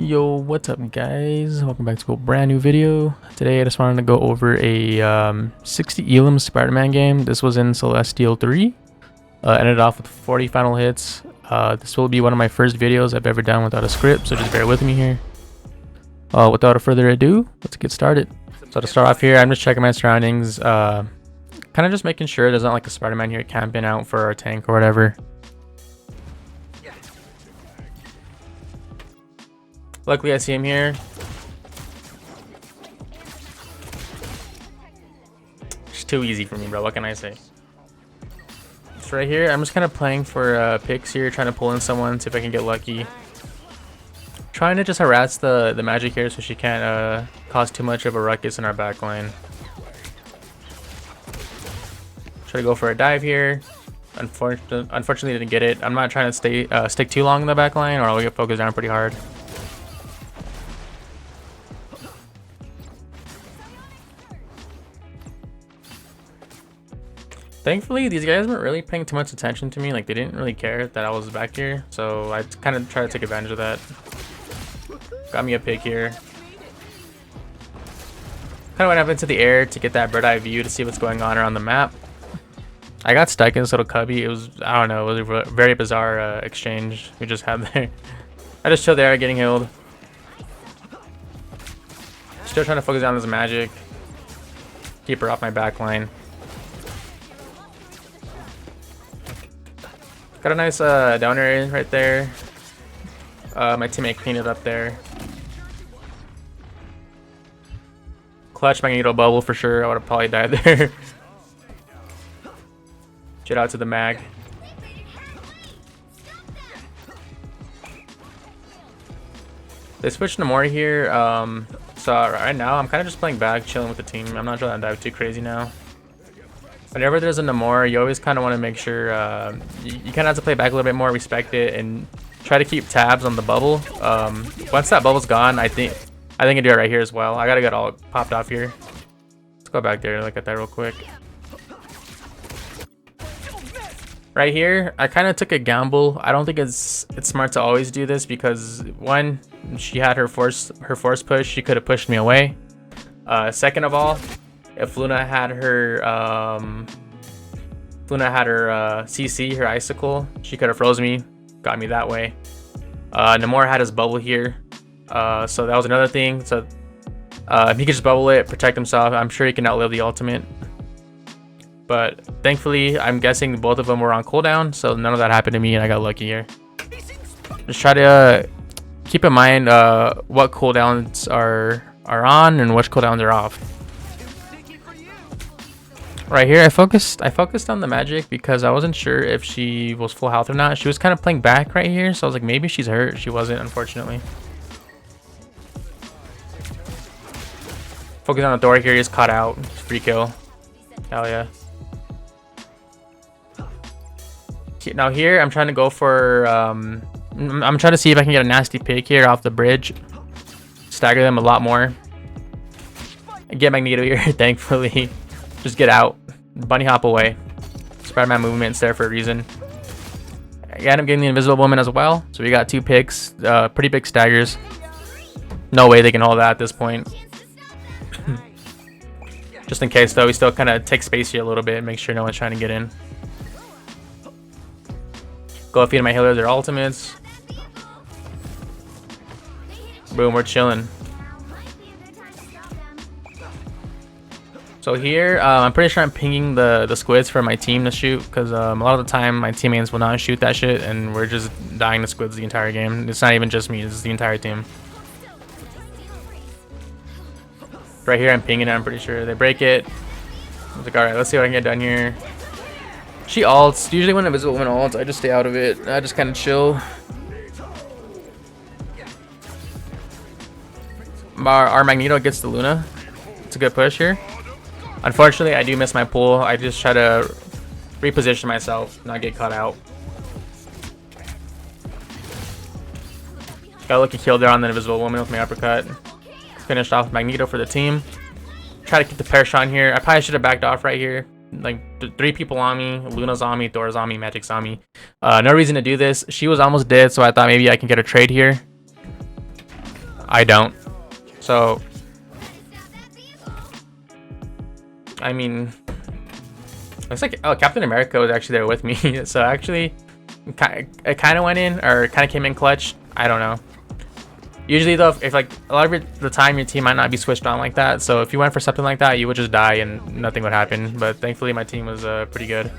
Yo, what's up guys? Welcome back to a brand new video. Today I just wanted to go over a 60 Elim Spider-Man game. This was in Celestial 3. Ended off with 40 final hits. This will be one of my first videos I've ever done without a script, so just bear with me here. Without further ado, let's get started. So to start off here, I'm just checking my surroundings. Kind of just making sure there's not like a Spider-Man here camping out for our tank or whatever. Luckily, I see him here. It's too easy for me, bro. What can I say? It's right here. I'm just kind of playing for picks here, trying to pull in someone, see if I can get lucky. Trying to just harass the magic here so she can't cause too much of a ruckus in our back line. Try to go for a dive here. Unfortunately, didn't get it. I'm not trying to stick too long in the back line, or I'll get focused down pretty hard. Thankfully, these guys weren't really paying too much attention to me. Like, they didn't really care that I was back here. So I kind of try to take advantage of that. Got me a pick here. Kind of went up into the air to get that bird eye view to see what's going on around the map. I got stuck in this little cubby. It was, I don't know, it was a very bizarre exchange we just had there. I just chilled there getting healed. Still trying to focus on this magic. Keep her off my back line. Got a nice down area right there. My teammate cleaned it up there. Clutch Magneto bubble for sure. I would have probably died there. Jet out to the mag. They switched to more here. So right now I'm kind of just playing back, chilling with the team. I'm not trying to dive too crazy now. Whenever there's a Namor, you always kind of want to make sure you kind of have to play back a little bit more, respect it, and try to keep tabs on the bubble. Once that bubble's gone, I think I do it right here as well. I gotta get all popped off here. Let's go back there and look at that real quick. Right here, I kind of took a gamble. I don't think it's smart to always do this because one, she had her force push. She could have pushed me away. Second of all, if Luna had her CC, her icicle, she could have froze me, got me that way. Namor had his bubble here, so that was another thing. So if he could just bubble it, protect himself, I'm sure he can outlive the ultimate. But thankfully, I'm guessing both of them were on cooldown, so none of that happened to me, and I got lucky here. Just try to keep in mind what cooldowns are on and which cooldowns are off. Right here, I focused on the magic because I wasn't sure if she was full health or not. She was kind of playing back right here, so I was like, maybe she's hurt. She wasn't, unfortunately. Focus on the Thor here. He's caught out. Free kill. Hell yeah. Now here, I'm trying to go for I'm trying to see if I can get a nasty pick here off the bridge. Stagger them a lot more. Get Magneto here, thankfully. Just get out. Bunny hop away. Spider-Man movement's there for a reason. I end up getting the Invisible Woman as well. So we got two picks. Pretty big staggers. No way they can hold that at this point. Just in case though, we still kind of take space here a little bit and make sure no one's trying to get in. Go feed my healers their ultimates. Boom, we're chilling. So here, I'm pretty sure I'm pinging the squids for my team to shoot because a lot of the time my teammates will not shoot that shit and we're just dying to squids the entire game. It's not even just me, it's the entire team. Right here, I'm pinging it, I'm pretty sure. They break it. I was like, alright, let's see what I can get done here. She ults. Usually when Invisible Woman ults, I just stay out of it. I just kind of chill. Our Magneto gets the Luna. It's a good push here. Unfortunately, I do miss my pull. I just try to reposition myself, not get caught out. Got a lucky kill there on the Invisible Woman with my uppercut. Finished off Magneto for the team. Try to keep the pair shot here. I probably should have backed off right here. Like, three people on me. Luna's on me, Thor's on me, Magic's on me. No reason to do this. She was almost dead, so I thought maybe I can get a trade here. I don't. So, I mean, looks like, oh, Captain America was actually there with me. So actually, it kind of went in, or kind of came in clutch. I don't know. Usually though, if like a lot of the time your team might not be switched on like that, so if you went for something like that, you would just die and nothing would happen. But thankfully my team was pretty good.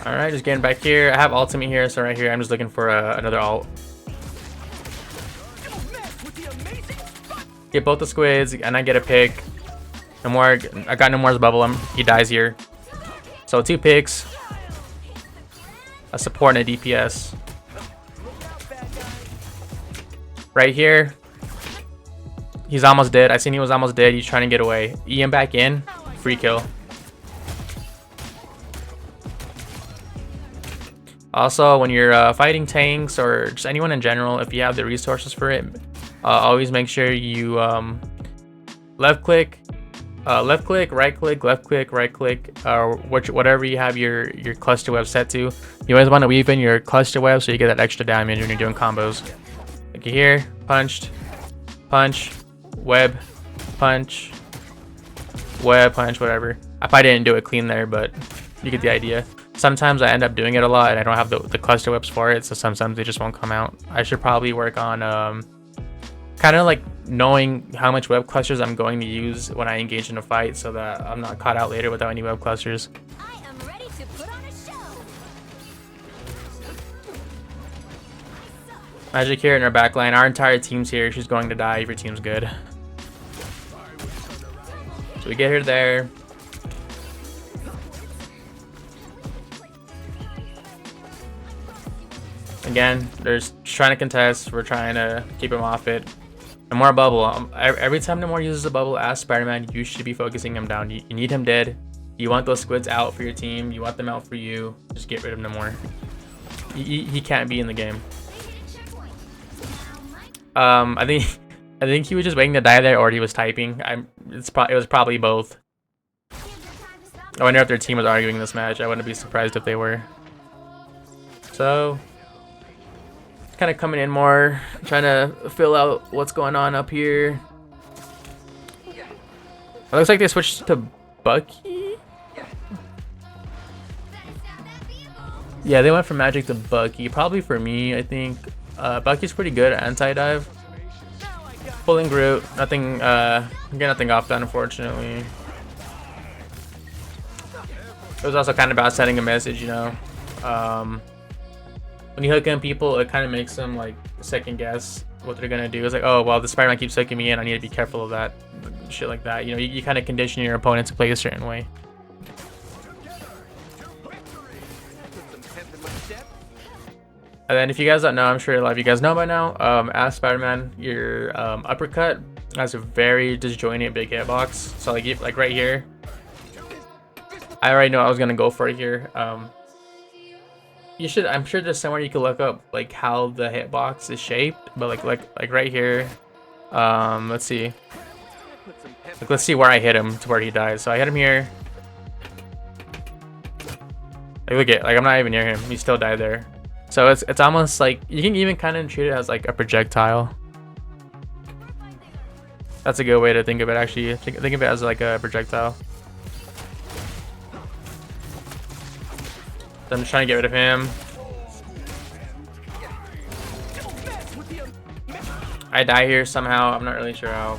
Alright, just getting back here. I have ultimate here, so right here I'm just looking for another ult. Get both the squids, and I get a pick. No more, I got Nemours bubble him. He dies here. So 2 picks. A support and a DPS. Right here. He's almost dead. I seen he was almost dead. He's trying to get away. EM back in. Free kill. Also, when you're fighting tanks or just anyone in general, if you have the resources for it, always make sure you left click, right click, or whatever you have your cluster web set to. You always want to weave in your cluster web so you get that extra damage when you're doing combos. Like here, punched, punch, web, punch, whatever. I probably didn't do it clean there, but you get the idea. Sometimes I end up doing it a lot and I don't have the cluster webs for it, so sometimes they just won't come out. I should probably work on kind of like knowing how much web clusters I'm going to use when I engage in a fight, so that I'm not caught out later without any web clusters. I am ready to put on a show. Magic here in our backline. Our entire team's here. She's going to die if your team's good. So we get her there. Again, they're trying to contest. We're trying to keep him off it. Namor bubble. Every time Namor uses a bubble as Spider-Man, you should be focusing him down. You need him dead. You want those squids out for your team. You want them out for you. Just get rid of Namor. He can't be in the game. I think he was just waiting to die there, or he was typing. It was probably both. I wonder if their team was arguing this match. I wouldn't be surprised if they were. So, kind of coming in more, trying to fill out what's going on up here. It looks like they switched to Bucky. Yeah, they went from Magic to Bucky. Probably for me, I think. Bucky's pretty good at anti-dive. Pulling Groot, nothing, get nothing off that, unfortunately. It was also kind of about sending a message, you know. When you hook in people, it kind of makes them like second guess what they're gonna do. It's like, oh well, the Spider-Man keeps hooking me in, I need to be careful of that, shit like that. You know, you kind of condition your opponent to play a certain way. And then if you guys don't know, I'm sure a lot of you guys know by now, as Spider-Man, your uppercut has a very disjointed big hitbox. So like right here, I already know I was gonna go for it here. You should, I'm sure there's somewhere you can look up like how the hitbox is shaped, but like right here, let's see. Like, let's see where I hit him to where he dies. So I hit him here. Like look at, like I'm not even near him. He still died there. So it's almost like you can even kind of treat it as like a projectile. That's a good way to think of it, actually. Think of it as like a projectile. So I'm just trying to get rid of him. I die here somehow. I'm not really sure how.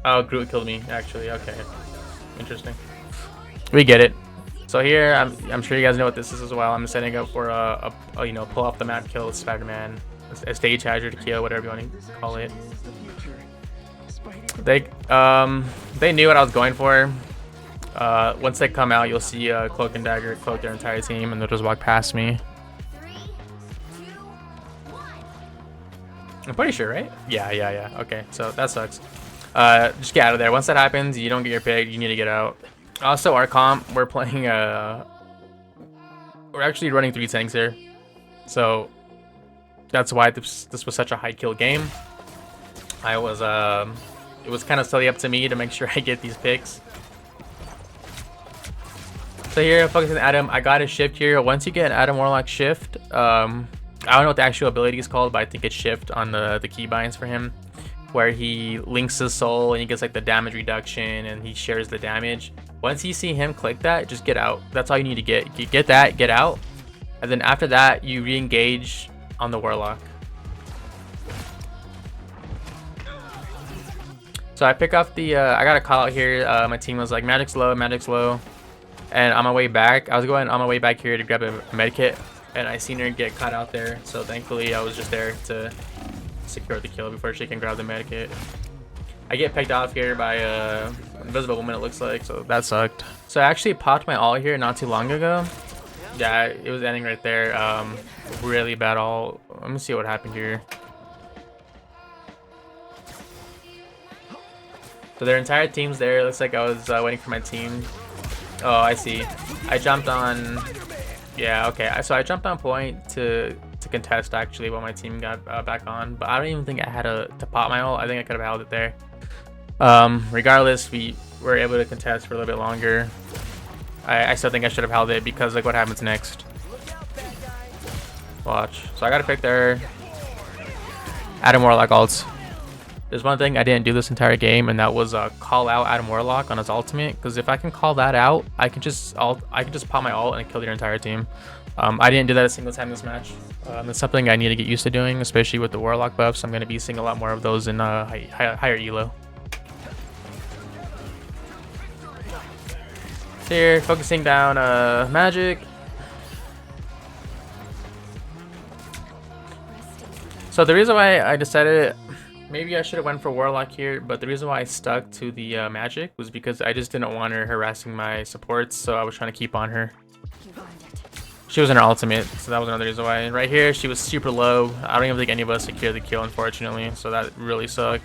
Oh, Groot killed me, actually. Okay. Interesting. We get it. So here, I'm sure you guys know what this is as well. I'm setting up for a you know, pull off the map kill Spider-Man, a stage hazard kill, whatever you want to call it. They knew what I was going for. Once they come out, you'll see Cloak and Dagger cloak their entire team, and they'll just walk past me. 3, 2, 1. I'm pretty sure, right? Yeah. Okay, so that sucks. Just get out of there. Once that happens, you don't get your pick. You need to get out. Also, our comp, we're playing we're actually running 3 tanks here, so that's why this was such a high kill game. It was kind of silly up to me to make sure I get these picks. So here, focusing on Adam, I got a shift here. Once you get an Adam Warlock shift, I don't know what the actual ability is called, but I think it's shift on the keybinds for him, where he links his soul and he gets like the damage reduction and he shares the damage. Once you see him click that, just get out. That's all you need to get. You get that, get out, and then after that, you re-engage on the Warlock. So I pick up the, I got a call out here. My team was like, Magic's low, Magic's low. And on my way back, I was going on my way back here to grab a med kit. And I seen her get caught out there. So thankfully, I was just there to secure the kill before she can grab the med kit. I get picked off here by a invisible woman, it looks like. So that sucked. So I actually popped my ult here not too long ago. Yeah, it was ending right there. Really bad ult. Let me see what happened here. So their entire team's there. It looks like I was waiting for my team. Oh, I see. I jumped on. Yeah, okay. So I jumped on point to contest actually while my team got back on. But I don't even think I had to pop my ult. I think I could have held it there. Regardless, we were able to contest for a little bit longer. I still think I should have held it because like what happens next. Watch. So I got to pick their Adam Warlock ults. There's one thing I didn't do this entire game, and that was call out Adam Warlock on his ultimate. Because if I can call that out, I can just pop my ult and kill your entire team. I didn't do that a single time this match. It's something I need to get used to doing, especially with the Warlock buffs. I'm going to be seeing a lot more of those in higher elo. So here, focusing down Magic. So the reason why I decided maybe I should have went for Warlock here, but the reason why I stuck to the Magic was because I just didn't want her harassing my supports, so I was trying to keep on her. She was in her ultimate, so that was another reason why. And right here, she was super low. I don't even think any of us secured the kill, unfortunately, so that really sucked.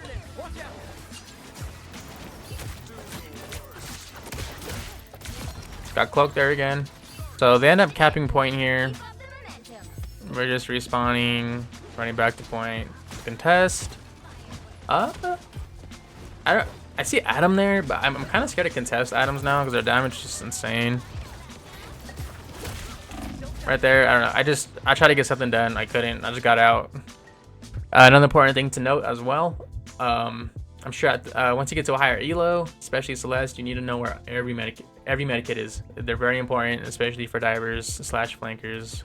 Got cloaked there again. So they end up capping point here. We're just respawning, running back to point. Contest. I see Adam there, but I'm kind of scared to contest Adams now because their damage is just insane. Right there, I don't know. I tried to get something done. I couldn't. I just got out. Another important thing to note as well. I'm sure once you get to a higher elo, especially Celeste, you need to know where every medikit is. They're very important, especially for divers / flankers.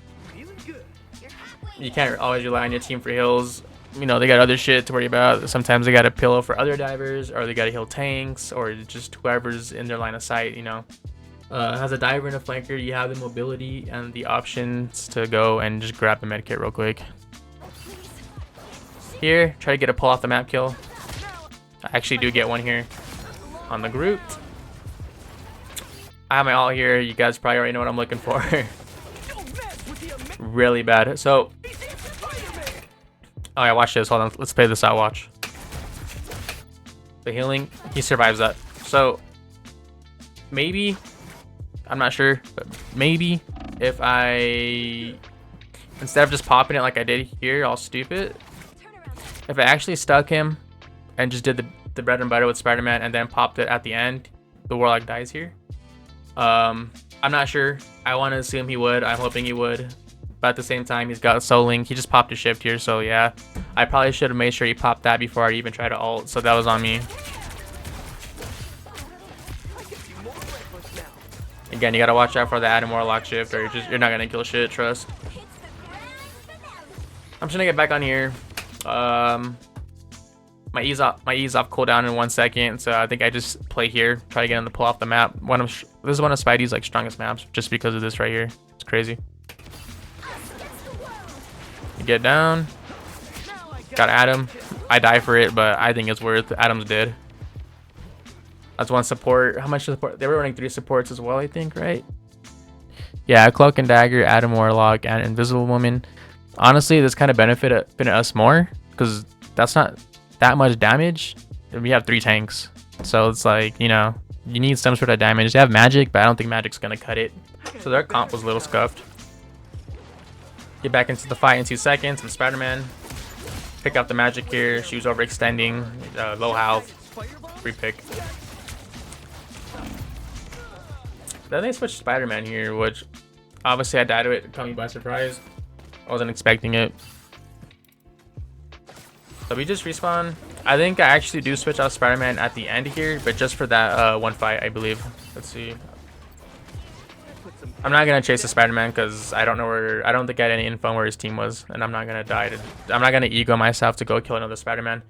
You can't always rely on your team for heals. You know, they got other shit to worry about. Sometimes they got a pillow for other divers, or they got to heal tanks, or just whoever's in their line of sight, you know. As a diver and a flanker, you have the mobility and the options to go and just grab the medkit real quick. Here, try to get a pull off the map kill. I actually do get one here on the group. I have my ult here. You guys probably already know what I'm looking for. Really bad. So, oh yeah, watch this. Hold on. Let's play this out. Watch. The healing. He survives that. So, maybe, I'm not sure, but maybe if I, instead of just popping it like I did here, all stupid, if I actually stuck him and just did the bread and butter with Spider-Man and then popped it at the end, the Warlock dies here. I'm not sure. I want to assume he would. I'm hoping he would. But at the same time, he's got Soul Link. He just popped a shift here, so yeah. I probably should have made sure he popped that before I even tried to ult, so that was on me. Again, you gotta watch out for the Adam Warlock shift, or you're not gonna kill shit, trust. I'm just gonna get back on here. My ease off cooldown in 1 second, so I think I just play here, try to get him to pull off the map. This is one of Spidey's like strongest maps, just because of this right here. It's crazy. You get down. Got Adam. I die for it, but I think it's worth. Adam's dead. That's one support. How much support? They were running 3 supports as well, I think, right? Yeah, Cloak and Dagger, Adam Warlock, and Invisible Woman. Honestly, this kind of benefited us more because that's not that much damage. We have 3 tanks, so it's like, you know, you need some sort of damage. They have magic, but I don't think magic's gonna cut it. So their comp was a little scuffed. Get back into the fight in 2 seconds. I'm Spider-Man. Pick up the magic here. She was overextending. Low health. Free pick. Then they switched Spider-Man here, which obviously I died to it coming by surprise. I wasn't expecting it. So we just respawn. I think I actually do switch out Spider-Man at the end here, but just for that one fight, I believe. Let's see. I'm not gonna chase the Spider-Man because I don't know where. I don't think I had any info where his team was, and I'm not gonna die to. I'm not gonna ego myself to go kill another Spider-Man.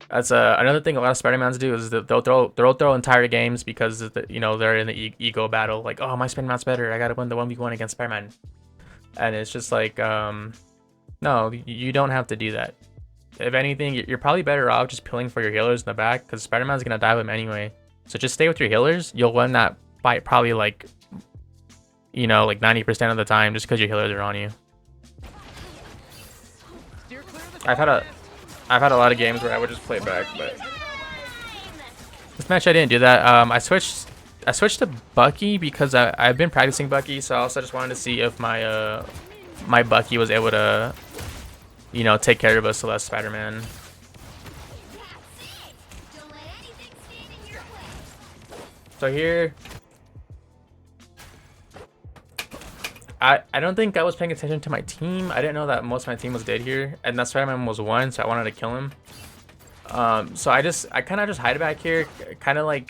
That's another thing a lot of Spider-Mans do is that they'll throw entire games because you know they're in the ego battle. Like, oh, my Spider-Man's better. I gotta win the 1v1 against Spider-Man, and it's just like, no, you don't have to do that. If anything, you're probably better off just pilling for your healers in the back because Spider-Man's gonna dive him anyway. So just stay with your healers. You'll win that fight probably like, you know, like 90% of the time just because your healers are on you. I've had a lot of games where I would just play back, but this match I didn't do that. I switched to Bucky because I've been practicing Bucky, so I also just wanted to see if my my Bucky was able to, you know, take care of a Celeste Spider-Man. So here, I don't think I was paying attention to my team. I didn't know that most of my team was dead here, and that Spider-Man was one, so I wanted to kill him. So I kind of just hide back here, kind of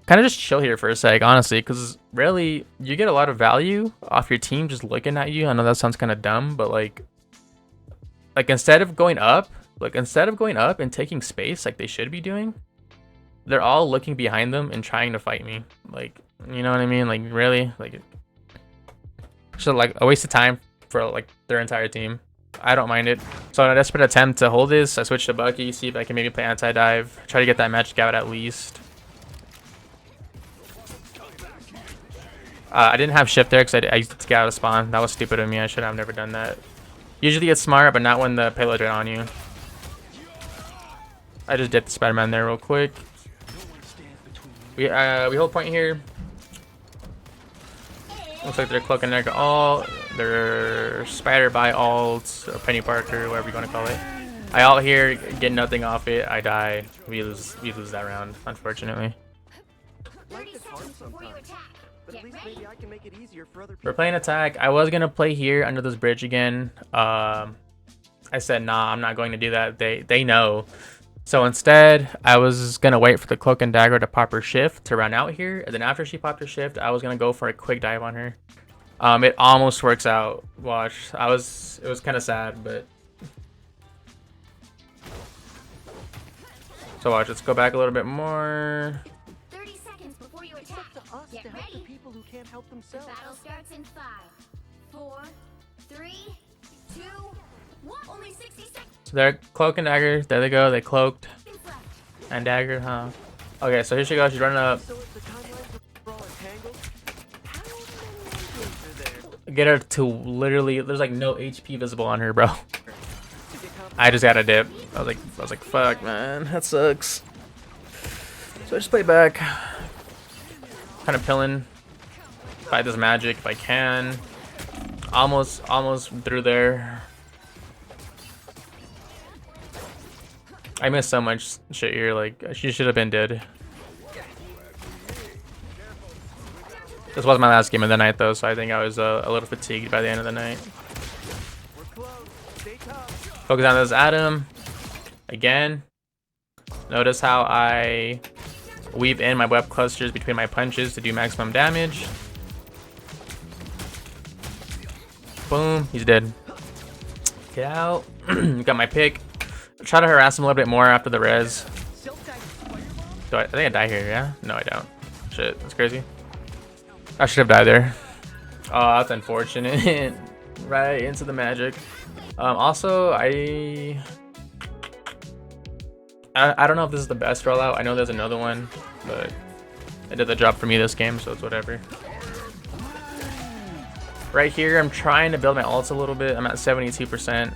just chill here for a sec, honestly, because really you get a lot of value off your team just looking at you. I know that sounds kind of dumb, but like instead of going up and taking space like they should be doing, they're all looking behind them and trying to fight me. Like, you know what I mean? Like, really, like, so like a waste of time for like their entire team. I don't mind it. So in a desperate attempt to hold this, I switched to Bucky, see if I can maybe play anti-dive, try to get that magic out at least. I didn't have shift there because I used it to get out of spawn. That was stupid of me. I should have never done that. Usually it's smart, but not when the payload's right on you. I just dipped the Spider-Man there real quick. We hold point here. Looks like they're cloaking they're spider by alt or Penny Parker, whatever you want to call it. I ult here, get nothing off it. I die. We lose that round, unfortunately. 30 seconds before you attack. Get ready. We're playing attack. I was gonna play here under this bridge again. I said nah, I'm not going to do that. They know. So instead, I was gonna wait for the cloak and dagger to pop her shift to run out here, and then after she popped her shift, I was gonna go for a quick dive on her. It almost works out. Watch, it was kind of sad, but so watch. Let's go back a little bit more. 30 seconds before you attack. Get ready. The battle starts in 5, 4, 3, 2, 1. Only 60 seconds So they're cloak and dagger. There they go. They cloaked left. and dagger, huh? Okay, so here she goes. She's running up. Get her to literally. There's like no HP visible on her, bro. I just got a dip. I was like, fuck, man, that sucks. So I just play back, kind of pilling. Fight this magic if I can. Almost through there. I missed so much shit here. Like, she should have been dead. This was my last game of the night, though, so I think I was a little fatigued by the end of the night. Focus on this Adam. Again. Notice how I weave in my web clusters between my punches to do maximum damage. Boom. He's dead. Get out. Got my pick. Try to harass him a little bit more after the res. I think I die here, yeah? No, I don't. Shit, that's crazy. I should have died there. Oh, that's unfortunate. Right into the magic. Also, I don't know if this is the best rollout. I know there's another one, but it did the job for me this game, so it's whatever. Right here, I'm trying to build my ults a little bit. I'm at 72%.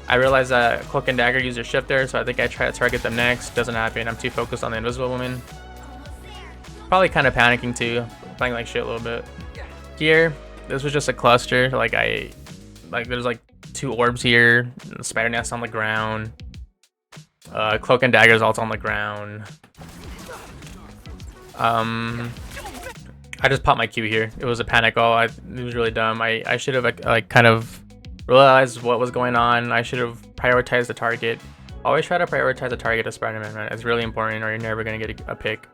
I realize that Cloak and Dagger use their shift there, so I think I try to target them next. Doesn't happen. I'm too focused on the Invisible Woman. Probably kind of panicking too, playing like shit a little bit. Here, this was just a cluster. There's like 2 orbs here. Spider Nest on the ground. Cloak and Dagger's ult on the ground. I just popped my Q here. It was a panic all. It was really dumb. I should have like kind of realized what was going on. I should have prioritized the target. Always try to prioritize the target of Spider-Man, man. It's really important or you're never gonna get a pick.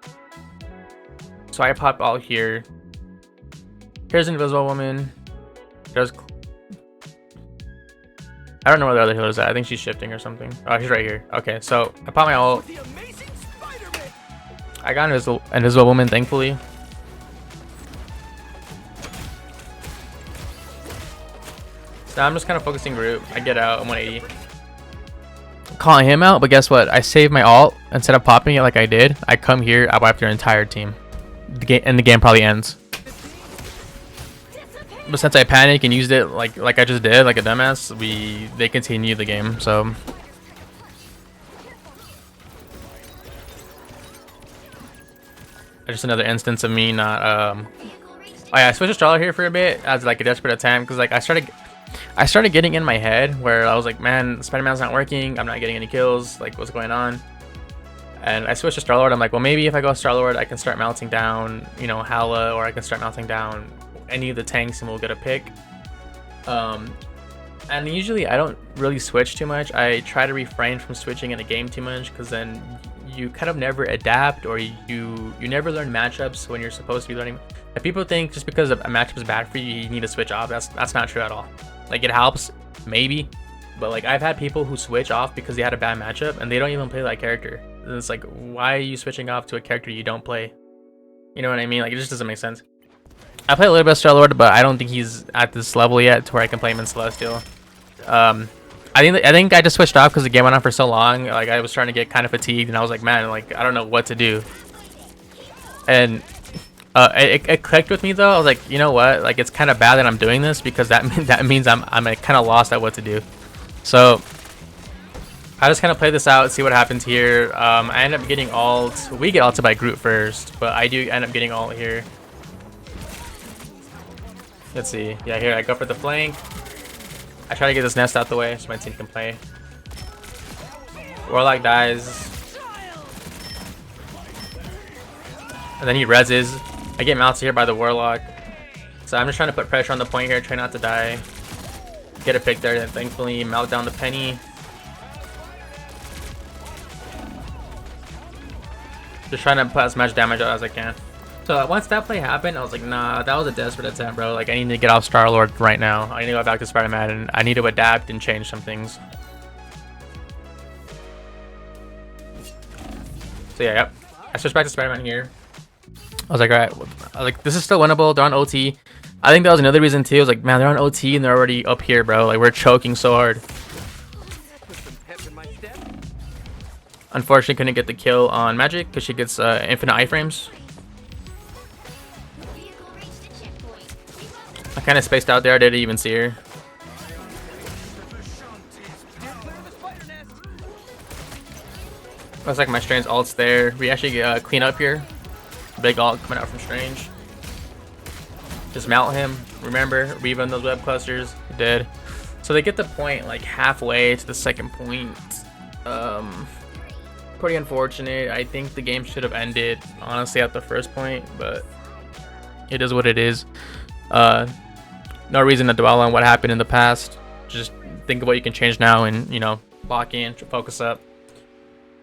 So I pop all here. Here's Invisible Woman. There's... I don't know where the other healer's at. I think she's shifting or something. Oh, he's right here. Okay, so I pop my ult. I got Invisible Woman, thankfully. So now I'm just kind of focusing group. I get out. I'm 180. Calling him out, but guess what? I saved my ult. Instead of popping it like I did, I come here, I wipe their entire team. And the game probably ends. But since I panicked and used it like I just did, like a dumbass, they continue the game. So just another instance of me not oh yeah, I switched to Starlord here for a bit as like a desperate attempt because like I started getting in my head where I was like, man, Spider-Man's not working, I'm not getting any kills, like what's going on? And I switched to Starlord. I'm like, well, maybe if I go Starlord, I can start melting down, you know, Hala, or I can start melting down any of the tanks and we'll get a pick. And usually I don't really switch too much. I try to refrain from switching in a game too much because then you kind of never adapt or you never learn matchups when you're supposed to be learning. If people think just because a matchup is bad for you, you need to switch off, that's not true at all. Like it helps, maybe, but like I've had people who switch off because they had a bad matchup and they don't even play that character. And it's like, why are you switching off to a character you don't play? You know what I mean? Like it just doesn't make sense. I play a little bit of Starlord, but I don't think he's at this level yet to where I can play him in Celestial. I think I just switched off because the game went on for so long. Like I was starting to get kind of fatigued, and I was like, man, like I don't know what to do. And it clicked with me though. I was like, you know what? Like it's kind of bad that I'm doing this because that means I'm like, kind of lost at what to do. So I just kind of play this out, see what happens here. I end up getting ult. We get ulted by Groot first, but I do end up getting ult here. Let's see. Yeah, here I go for the flank. I try to get this nest out the way so my team can play. Warlock dies. And then he reses. I get mounted here by the Warlock. So I'm just trying to put pressure on the point here, try not to die. Get a pick there, and thankfully melt down the penny. Just trying to put as much damage out as I can. So once that play happened, I was like, nah, that was a desperate attempt, bro. Like I need to get off Starlord right now. I need to go back to Spider-Man and I need to adapt and change some things. So yeah, yep. I switched back to Spider-Man here. I was like, all right, like this is still winnable. They're on OT. I think that was another reason too. I was like, man, they're on OT and they're already up here, bro. Like we're choking so hard. Unfortunately, couldn't get the kill on Magic because she gets infinite iframes. I kind of spaced out there. I didn't even see her. Looks like my Strange ult's there. We actually clean up here. Big ult coming out from Strange. Just mount him. Remember, Reva in those web clusters. Dead. So they get the point like halfway to the second point. Pretty unfortunate. I think the game should have ended honestly at the first point, but it is what it is. No reason to dwell on what happened in the past. Just think of what you can change now and, you know, lock in, focus up.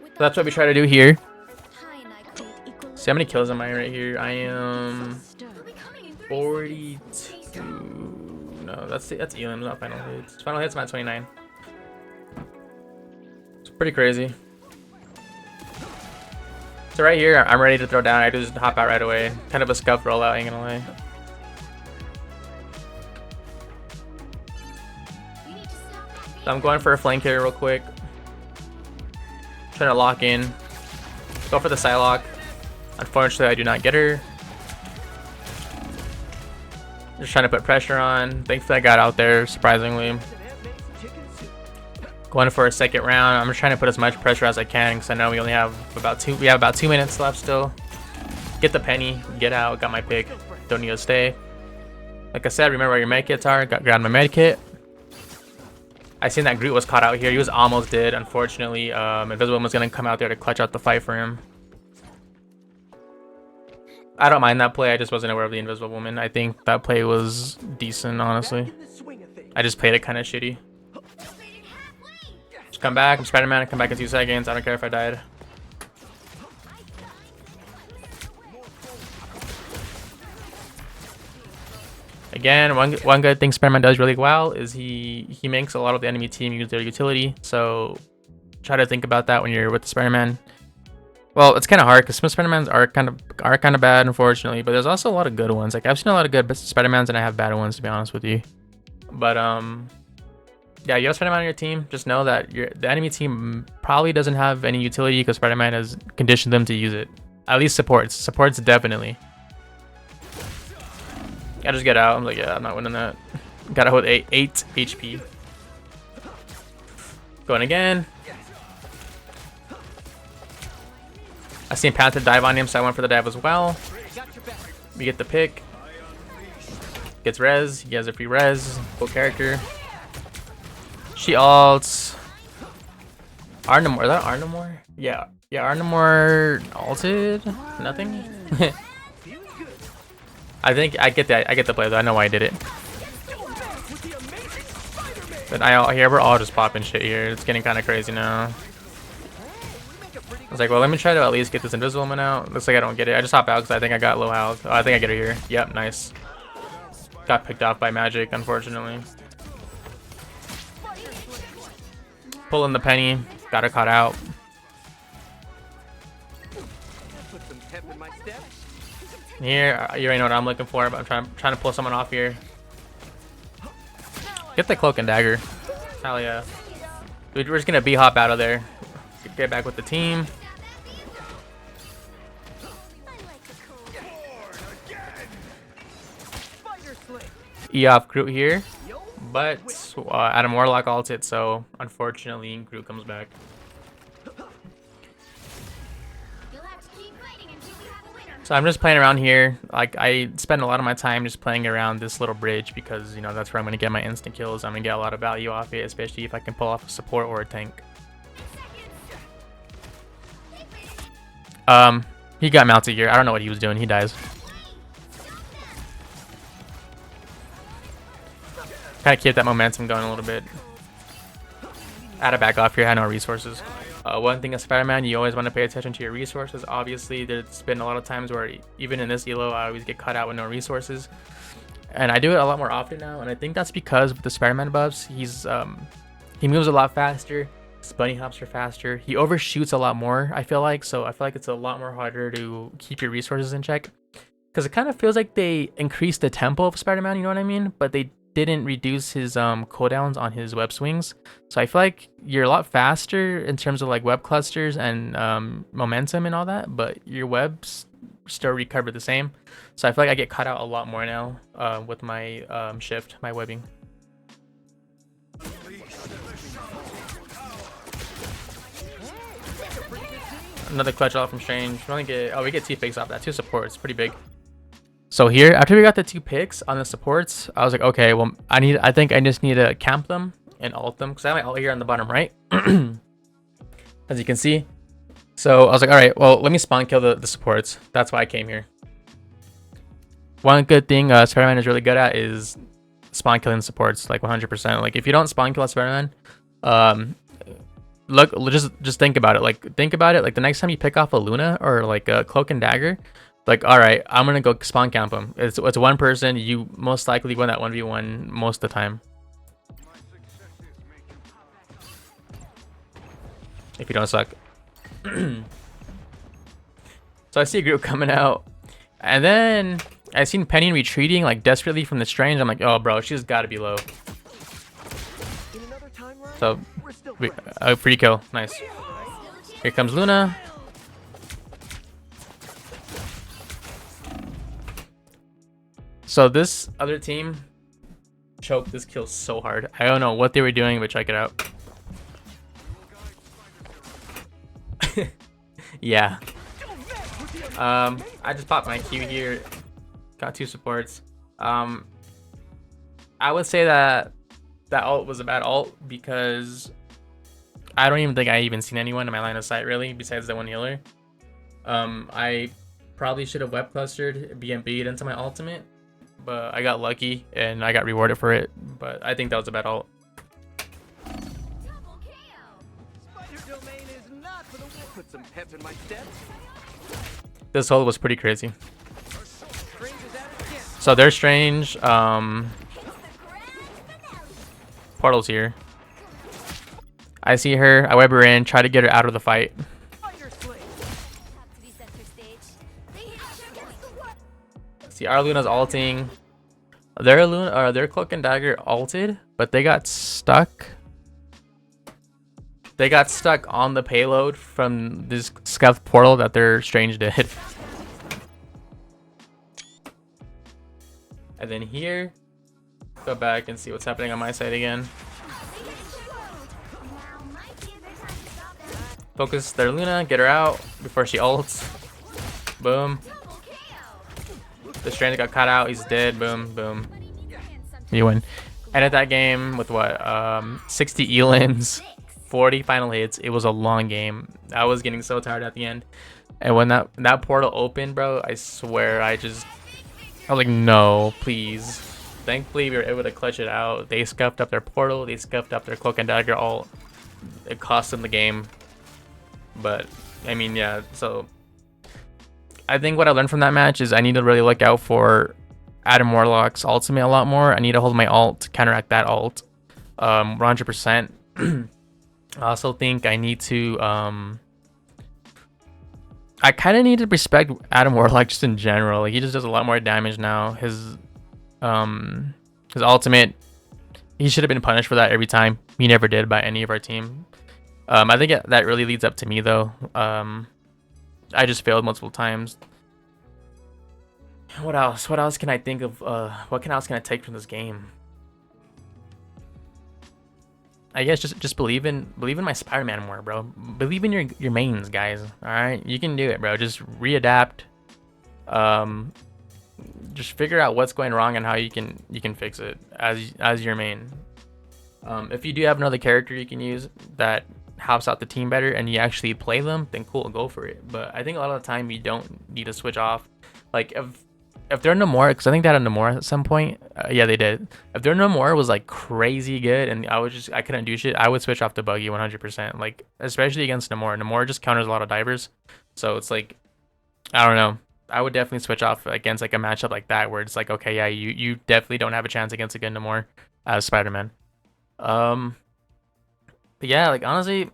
So that's what we try to do here. See how many kills am I right here? I am 42. No, that's Elim, not final hits. Final hits, I'm at 29. It's pretty crazy. So right here, I'm ready to throw down. I just hop out right away. Kind of a scuff rollout, ain't gonna lie. So I'm going for a flank here real quick. Trying to lock in. Go for the Psylocke. Unfortunately, I do not get her. Just trying to put pressure on. Thankfully, I got out there, surprisingly. Going for a second round. I'm just trying to put as much pressure as I can because I know we only have about 2 minutes left still. Get the penny, get out, got my pick. Don't need to stay. Like I said, remember where your med kits are. Grabbed my med kit. I seen that Groot was caught out here. He was almost dead, unfortunately. Invisible Woman was gonna come out there to clutch out the fight for him. I don't mind that play. I just wasn't aware of the Invisible Woman. I think that play was decent, honestly. I just played it kind of shitty. Just come back. I'm Spider-Man. I come back in 2 seconds. I don't care if I died. Again, one good thing Spider-Man does really well is he makes a lot of the enemy team use their utility. So try to think about that when you're with the Spider-Man. Well, it's kind of hard because some Spider-Mans are kind of bad, unfortunately. But there's also a lot of good ones. Like I've seen a lot of good Spider-Mans and I have bad ones, to be honest with you. But yeah, you have Spider-Man on your team. Just know that the enemy team probably doesn't have any utility because Spider-Man has conditioned them to use it. At least supports. Supports definitely. I just get out. I'm like, yeah, I'm not winning that. Got out with 8 HP. Going again. I seen Panther dive on him, so I went for the dive as well. We get the pick. Gets res. He has a free res. Cool character. She ults. Arnamore. Is that Arnamore? Yeah. Yeah, Arnamore ulted. Nothing. I think I get that. I get the play though. I know why I did it. But we're all just popping shit here. It's getting kind of crazy now. I was like, well, let me try to at least get this Invisible Woman out. Looks like I don't get it. I just hop out because I think I got low health. Oh, I think I get her here. Yep, nice. Got picked off by magic, unfortunately. Pulling the penny. Got her caught out. Here, you already know what I'm looking for, but I'm trying to pull someone off here. Get the cloak and dagger. Hell yeah. We're just gonna B-hop out of there. Get back with the team. E-off Groot here, but Adam Warlock ulted, so unfortunately Groot comes back. So I'm just playing around here. Like I spend a lot of my time just playing around this little bridge because you know that's where I'm gonna get my instant kills. I'm gonna get a lot of value off it, especially if I can pull off a support or a tank. He got mounted here. I don't know what he was doing. He dies. Kind of keep that momentum going a little bit. I had to back off here. I had no resources. One thing as Spider-Man, you always want to pay attention to your resources. Obviously, there's been a lot of times where even in this elo, I always get caught out with no resources. And I do it a lot more often now. And I think that's because with the Spider-Man buffs, he moves a lot faster. His bunny hops are faster. He overshoots a lot more, I feel like. So I feel like it's a lot more harder to keep your resources in check. Because it kind of feels like they increased the tempo of Spider-Man, you know what I mean? But they didn't reduce his cooldowns on his web swings. So I feel like you're a lot faster in terms of like web clusters and momentum and all that, but your webs still recover the same. So I feel like I get caught out a lot more now with my shift, my webbing. Another clutch out from Strange. We get 2 picks off that. 2 supports, pretty big. So here, after we got the 2 picks on the supports, I was like, okay, well, I think I just need to camp them and ult them because I have my ult here on the bottom right, as you can see. So I was like, all right, well, let me spawn kill the supports. That's why I came here. One good thing Spider-Man is really good at is spawn killing supports, like 100%. Like if you don't spawn kill a Spider-Man, just think about it. Like like the next time you pick off a Luna or like a Cloak and Dagger. Like, all right, I'm gonna go spawn camp him. It's one person. You most likely win that 1v1 most of the time. If you don't suck. So I see a group coming out, and then I seen Penny retreating like desperately from the Strange. I'm like, oh, bro, she's got to be low. So, free kill, nice. Here comes Luna. So this other team choked this kill so hard. I don't know what they were doing, but check it out. Yeah. I just popped my Q here. Got 2 supports. I would say that ult was a bad ult because I don't even think I even seen anyone in my line of sight really besides the one healer. I probably should have web clustered BMB'd into my ultimate, but I got lucky and I got rewarded for it. But I think that was a bad ult. Double KO. Spider domain is not for the weak. Put some pep in my step. This ult was pretty crazy. Strange is at it again. So they're strange. It's the grand finale. Portal's here. I see her. I web her in. Try to get her out of the fight. Spider slay. Have to be center stage. They hit you against the wall. See, our Luna's ulting. Their Luna, their Cloak and Dagger ulted, but they got stuck. They got stuck on the payload from this scuffed portal that their strange did. And then here, go back and see what's happening on my side again. Now might be a good time to stop them. Focus their Luna, get her out before she ults. Boom. Double KO. The strand got caught out. He's dead. Boom, boom. But he needs a hand sometimes. You win. Ended that game with what? 60 elims, 40 final hits. It was a long game. I was getting so tired at the end. And when that portal opened, bro, I swear I was like, no, please. Thankfully, we were able to clutch it out. They scuffed up their portal. They scuffed up their Cloak and Dagger ult. It cost them the game. But, I mean, yeah, so I think what I learned from that match is I need to really look out for Adam Warlock's ultimate a lot more. I need to hold my ult to counteract that ult 100%. I also think I need to I kind of need to respect Adam Warlock just in general. Like, he just does a lot more damage now. His ultimate, he should have been punished for that every time. He never did by any of our team. I think that really leads up to me though. I just failed multiple times. What else? What else can I think of? What else can I take from this game? I guess just believe in my Spider-Man more, bro. Believe in your mains, guys. All right, you can do it, bro. Just readapt. Just figure out what's going wrong and how you can fix it as your main. If you do have another character you can use that helps out the team better and you actually play them, then cool, go for it. But I think a lot of the time you don't need to switch off. Like if their Namor, because I think they had a Namor at some point. Yeah, they did. If their Namor was like crazy good and I couldn't do shit, I would switch off the buggy 100%. Like, especially against Namor. Namor just counters a lot of divers. So it's like, I don't know. I would definitely switch off against like a matchup like that where it's like, okay, yeah, you definitely don't have a chance against a good Namor as Spider-Man. But yeah, like honestly,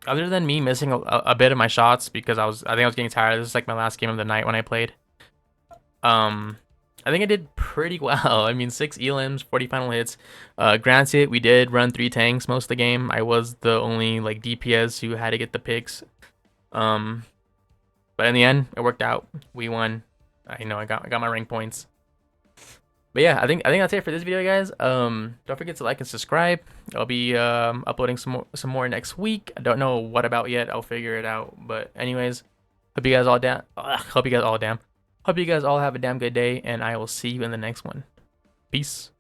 other than me missing a bit of my shots because I think I was getting tired. This is like my last game of the night when I played. I think I did pretty well. I mean, 6 elims, 40 final hits. Granted, we did run 3 tanks most of the game. I was the only like DPS who had to get the picks. But in the end, it worked out. We won. I got my rank points. But yeah, I think that's it for this video, guys. Don't forget to like and subscribe. I'll be uploading some more next week. I don't know what about yet. I'll figure it out. But anyways, hope you guys all have a damn good day, and I will see you in the next one. Peace.